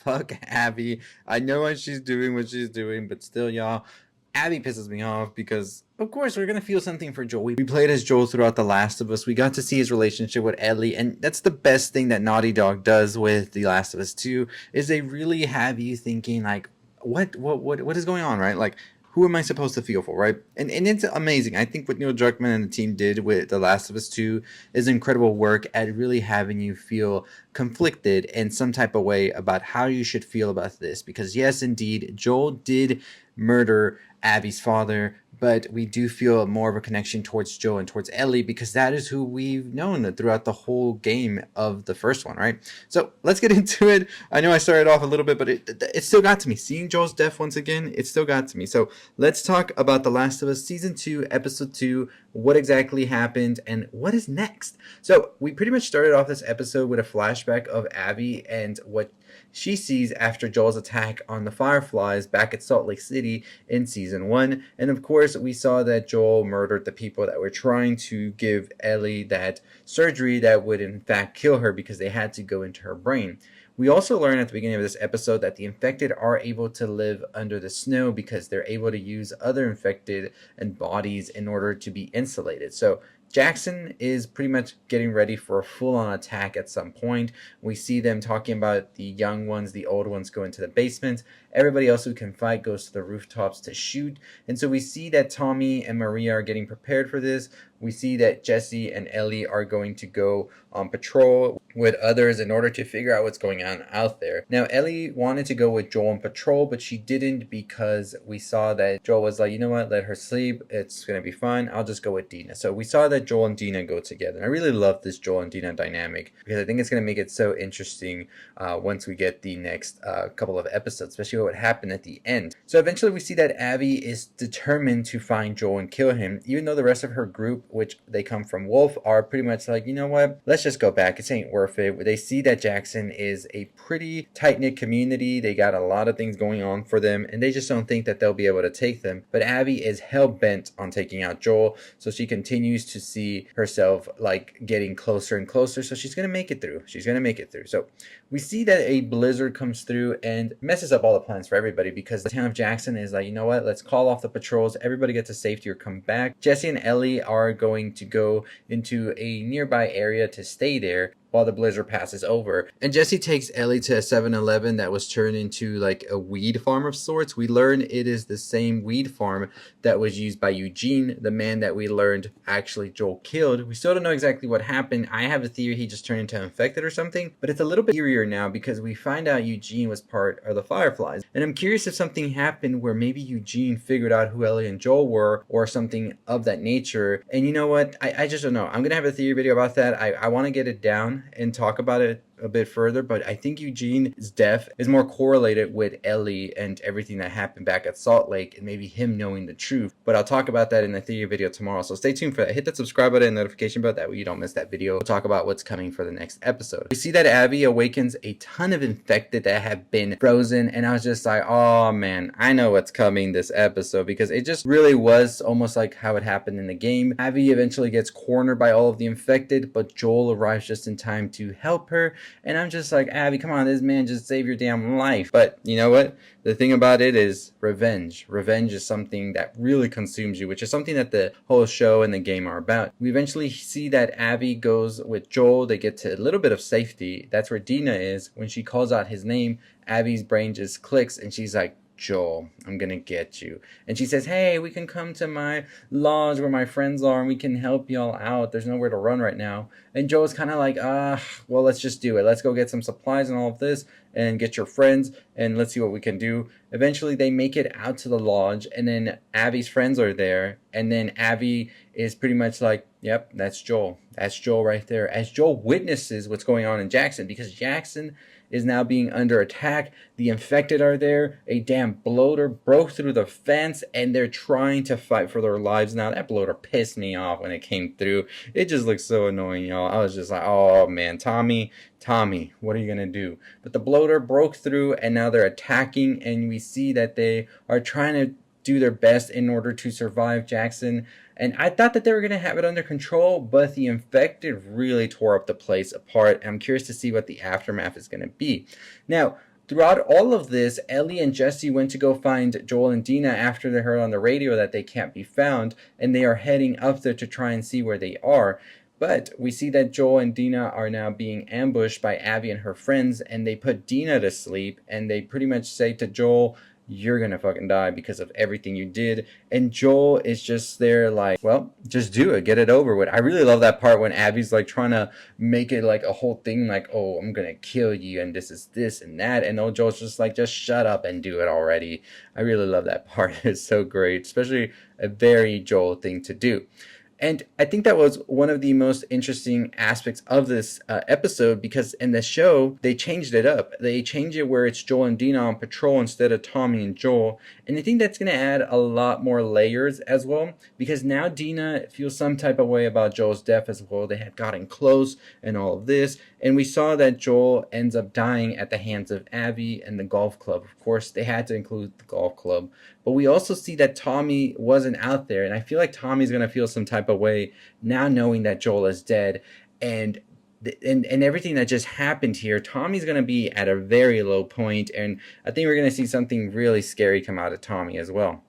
fuck Abby. I know what she's doing, but still, y'all, Abby pisses me off because, of course, we're gonna feel something for Joel. We played as Joel throughout The Last of Us. We got to see his relationship with Ellie, and that's the best thing that Naughty Dog does with The Last of Us 2, is they really have you thinking, like, what is going on, right? Like, who am I supposed to feel for, right? And it's amazing. I think what Neil Druckmann and the team did with The Last of Us 2 is incredible work at really having you feel conflicted in some type of way about how you should feel about this. Because yes, indeed, Joel did murder Abby's father, but we do feel more of a connection towards Joe and towards Ellie because that is who we've known throughout the whole game of the first one, right? So let's get into it. I know I started off a little bit, but it still got to me. Seeing Joel's death once again, it still got to me. So let's talk about The Last of Us Season 2, Episode 2, what exactly happened, and what is next. So we pretty much started off this episode with a flashback of Abby and what she sees after Joel's attack on the Fireflies back at Salt Lake City in Season 1. And of course, we saw that Joel murdered the people that were trying to give Ellie that surgery that would in fact kill her because they had to go into her brain. We also learn at the beginning of this episode that the infected are able to live under the snow because they're able to use other infected and bodies in order to be insulated. So Jackson is pretty much getting ready for a full-on attack at some point. We see them talking about the young ones, the old ones go into the basement. Everybody else who can fight goes to the rooftops to shoot. And so we see that Tommy and Maria are getting prepared for this. We see that Jesse and Ellie are going to go on patrol with others in order to figure out what's going on out there. Now, Ellie wanted to go with Joel on patrol, but she didn't because we saw that Joel was like, you know what, let her sleep. It's going to be fine. I'll just go with Dina. So we saw that Joel and Dina go together. And I really love this Joel and Dina dynamic because I think it's going to make it so interesting once we get the next couple of episodes, especially what happened at the end. So eventually we see that Abby is determined to find Joel and kill him, even though the rest of her group, which they come from Wolf, are pretty much like, you know what, let's just go back. It ain't worth it. They see that Jackson is a pretty tight-knit community. They got a lot of things going on for them, and they just don't think that they'll be able to take them. But Abby is hell-bent on taking out Joel, so she continues to see herself like getting closer and closer, so she's going to make it through. So we see that a blizzard comes through and messes up all the plans for everybody because the town of Jackson is like, you know what, let's call off the patrols. Everybody get to safety or come back. Jesse and Ellie are going to go into a nearby area to stay there while the blizzard passes over. And Jesse takes Ellie to a 7-Eleven that was turned into like a weed farm of sorts. We learn it is the same weed farm that was used by Eugene, the man that we learned actually Joel killed. We still don't know exactly what happened. I have a theory he just turned into infected or something, but it's a little bit eerier now because we find out Eugene was part of the Fireflies. And I'm curious if something happened where maybe Eugene figured out who Ellie and Joel were or something of that nature. And you know what? I just don't know. I'm going to have a theory video about that. I want to get it down and talk about it a bit further, but I think Eugene's death is more correlated with Ellie and everything that happened back at Salt Lake and maybe him knowing the truth. But I'll talk about that in the theory video tomorrow, so stay tuned for that. Hit that subscribe button and notification bell, that way you don't miss that video. We'll talk about what's coming for the next episode. We see that Abby awakens a ton of infected that have been frozen, and I was just like, oh man, I know what's coming this episode, because it just really was almost like how it happened in the game. Abby eventually gets cornered by all of the infected, but Joel arrives just in time to help her. And I'm just like, Abby, come on, this man just saved your damn life. But you know what? The thing about it is revenge. Revenge is something that really consumes you, which is something that the whole show and the game are about. We eventually see that Abby goes with Joel. They get to a little bit of safety. That's where Dina is. When she calls out his name, Abby's brain just clicks and she's like, Joel, I'm gonna get you. And she says, hey, we can come to my lodge where my friends are and we can help y'all out. There's nowhere to run right now. And Joel's kind of like, well, let's just do it. Let's go get some supplies and all of this and get your friends and let's see what we can do. Eventually they make it out to the lodge, and then Abby's friends are there, and then Abby is pretty much like, yep, that's Joel. That's Joel right there. As Joel witnesses what's going on in Jackson, because Jackson is now being under attack. The infected are there. A damn bloater broke through the fence and they're trying to fight for their lives now. That bloater pissed me off when it came through. It just looked so annoying, y'all. I was just like, oh man, Tommy, what are you gonna do? But the bloater broke through and now they're attacking, and we see that they are trying to do their best in order to survive Jackson. And I thought that they were going to have it under control, but the infected really tore up the place apart. I'm curious to see what the aftermath is going to be. Now, throughout all of this, Ellie and Jesse went to go find Joel and Dina after they heard on the radio that they can't be found, and they are heading up there to try and see where they are. But we see that Joel and Dina are now being ambushed by Abby and her friends, and they put Dina to sleep, and they pretty much say to Joel, you're gonna fucking die because of everything you did. And Joel is just there like, well, just do it, get it over with. I really love that part when Abby's like trying to make it like a whole thing like, oh, I'm gonna kill you and this is this and that, and old Joel's just like, just shut up and do it already. I really love that part. It's so great, especially a very Joel thing to do. And I think that was one of the most interesting aspects of this episode, because in the show, they changed it up. They changed it where it's Joel and Dina on patrol instead of Tommy and Joel. And I think that's going to add a lot more layers as well, because now Dina feels some type of way about Joel's death as well. They had gotten close and all of this. And we saw that Joel ends up dying at the hands of Abby and the golf club. Of course, they had to include the golf club. But we also see that Tommy wasn't out there. And I feel like Tommy's going to feel some type of way now knowing that Joel is dead. And everything that just happened here, Tommy's going to be at a very low point. And I think we're going to see something really scary come out of Tommy as well.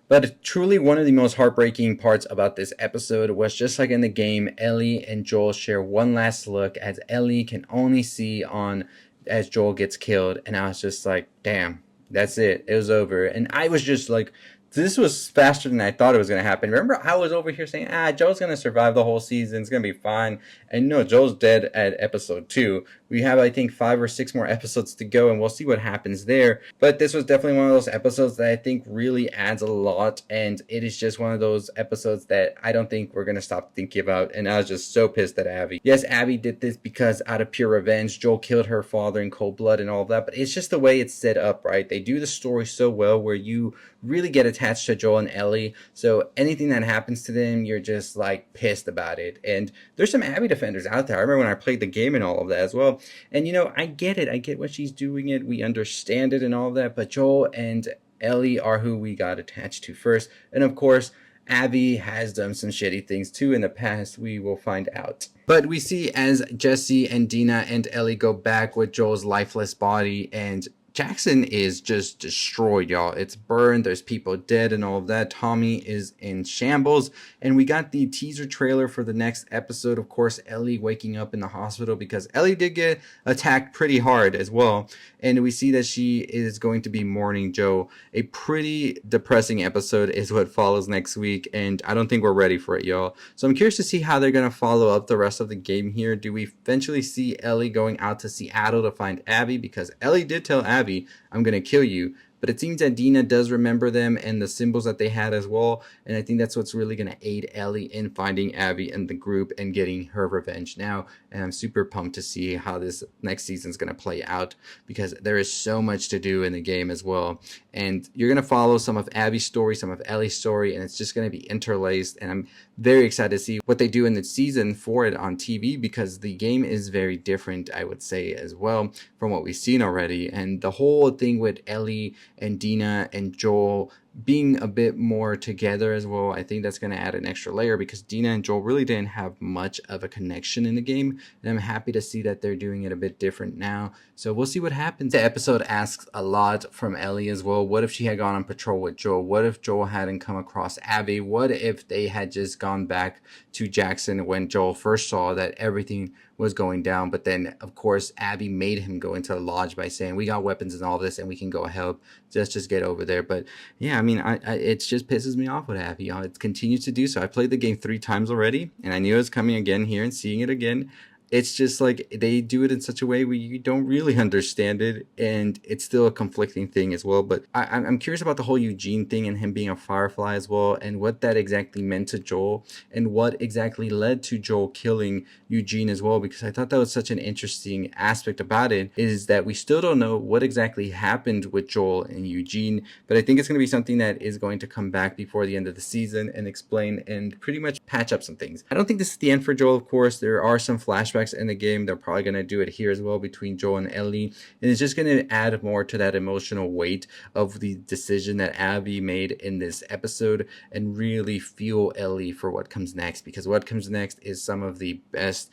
But truly one of the most heartbreaking parts about this episode was, just like in the game, Ellie and Joel share one last look as Ellie can only see on as Joel gets killed. And I was just like, damn, that's it. It was over. And I was just like, this was faster than I thought it was going to happen. Remember, I was over here saying, Joel's going to survive the whole season. It's going to be fine. And no, Joel's dead at episode 2. We have, I think, 5 or 6 more episodes to go, and we'll see what happens there. But this was definitely one of those episodes that I think really adds a lot, and it is just one of those episodes that I don't think we're going to stop thinking about, and I was just so pissed at Abby. Yes, Abby did this because out of pure revenge, Joel killed her father in cold blood and all of that, but it's just the way it's set up, right? They do the story so well where you really get attached to Joel and Ellie, so anything that happens to them, you're just like pissed about it. And there's some Abby defenders out there. I remember when I played the game and all of that as well. And you know, I get it. I get what she's doing it. We understand it and all of that. But Joel and Ellie are who we got attached to first. And of course, Abby has done some shitty things too in the past. We will find out. But we see as Jesse and Dina and Ellie go back with Joel's lifeless body, and Jackson is just destroyed, y'all. It's burned. There's people dead and all of that. Tommy is in shambles. And we got the teaser trailer for the next episode. Of course, Ellie waking up in the hospital, because Ellie did get attacked pretty hard as well. And we see that she is going to be mourning Joe. A pretty depressing episode is what follows next week. And I don't think we're ready for it, y'all. So I'm curious to see how they're going to follow up the rest of the game here. Do we eventually see Ellie going out to Seattle to find Abby? Because Ellie did tell Abby, I'm gonna kill you. But it seems that Dina does remember them and the symbols that they had as well. And I think that's what's really going to aid Ellie in finding Abby and the group and getting her revenge now. And I'm super pumped to see how this next season is going to play out, because there is so much to do in the game as well. And you're going to follow some of Abby's story, some of Ellie's story, and it's just going to be interlaced. And I'm very excited to see what they do in the season for it on TV, because the game is very different, I would say, as well, from what we've seen already. And the whole thing with Ellie and Dina and Joel being a bit more together as well, I think that's going to add an extra layer, because Dina and Joel really didn't have much of a connection in the game, and I'm happy to see that they're doing it a bit different now. So we'll see what happens. The episode asks a lot from Ellie as well. What if she had gone on patrol with Joel? What if Joel hadn't come across Abby? What if they had just gone back to Jackson when Joel first saw that everything was going down? But then, of course, Abby made him go into the lodge by saying, we got weapons and all this, and we can go help. Just get over there. But yeah, I mean, it just pisses me off with Abby. You know, it continues to do so. I played the game 3 times already, and I knew it was coming again here and seeing it again. It's just like they do it in such a way where you don't really understand it, and it's still a conflicting thing as well. But I'm curious about the whole Eugene thing and him being a Firefly as well, and what that exactly meant to Joel, and what exactly led to Joel killing Eugene as well, because I thought that was such an interesting aspect about it, is that we still don't know what exactly happened with Joel and Eugene, but I think it's going to be something that is going to come back before the end of the season and explain and pretty much patch up some things. I don't think this is the end for Joel, of course. There are some flashbacks flashbacks in the game. They're probably going to do it here as well between Joel and Ellie. And it's just going to add more to that emotional weight of the decision that Abby made in this episode and really fuel Ellie for what comes next, because what comes next is some of the best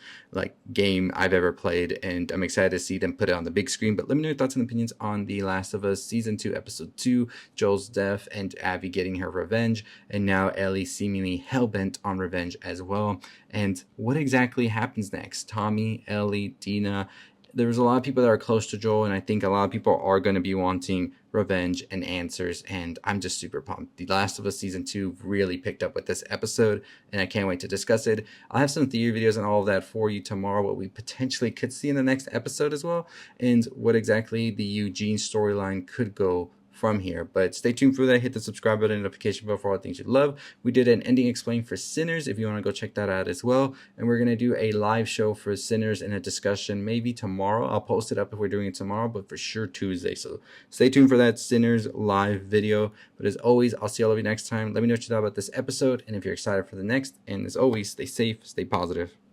game I've ever played, and I'm excited to see them put it on the big screen. But let me know your thoughts and opinions on The Last of Us Season 2 Episode 2, Joel's death and Abby getting her revenge, and now Ellie seemingly hell-bent on revenge as well. And what exactly happens next? Tommy, Ellie, Dina. There's a lot of people that are close to Joel, and I think a lot of people are going to be wanting revenge and answers, and I'm just super pumped. The Last of Us Season 2 really picked up with this episode, and I can't wait to discuss it. I'll have some theory videos and all of that for you tomorrow, what we potentially could see in the next episode as well, and what exactly the Eugene storyline could go from here. But stay tuned for that. Hit the subscribe button and notification bell for all things you love. We did an ending explain for Sinners if you want to go check that out as well. And we're going to do a live show for Sinners and a discussion maybe tomorrow. I'll post it up if we're doing it tomorrow, but for sure Tuesday. So stay tuned for that Sinners live video. But as always, I'll see all of you next time. Let me know what you thought about this episode and if you're excited for the next. And as always, stay safe, stay positive.